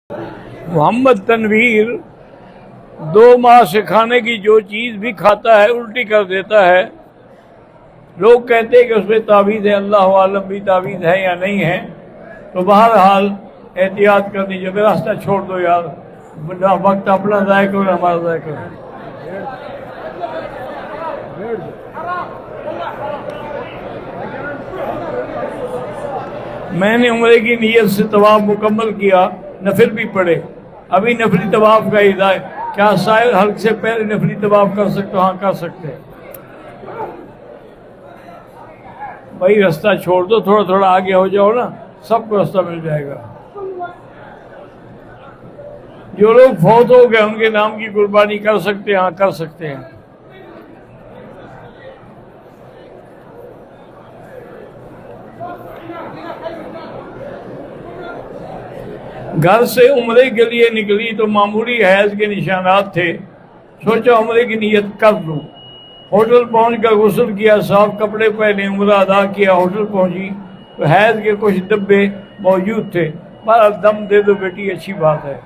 محمد تنویر 2 ماہ سے کھانے کی جو چیز بھی کھاتا ہے الٹی کر دیتا ہے. لوگ کہتے ہیں کہ اس میں تعویذ ہے، اللہ عالم بھی تعویذ ہے یا نہیں ہے. تو بہرحال احتیاط کرنی چاہیے. راستہ چھوڑ دو یار، وقت اپنا ضائع کرو ہمارا ضائع کرو. میں نے عمرے کی نیت سے طواف مکمل کیا، نفل بھی پڑھے. ابھی نفلی طواف کا ہدایت، کیا سائر حلق سے پہلے نفلی طواف کر سکتے؟ ہاں کر سکتے ہیں. بھائی راستہ چھوڑ دو، تھوڑا تھوڑا آگے ہو جاؤ نا، سب کو راستہ مل جائے گا. جو لوگ فوت ہو گئے ان کے نام کی قربانی کر سکتے ہیں؟ ہاں کر سکتے ہیں. گھر سے عمرے کے لیے نکلی تو معمولی حیض کے نشانات تھے. سوچا عمرے کی نیت کر لوں. ہوٹل پہنچ کر غسل کیا، صاف کپڑے پہنے، عمرہ ادا کیا. ہوٹل پہنچی تو حیض کے کچھ ڈبے موجود تھے. بہرحال دم دے دو بیٹی، اچھی بات ہے.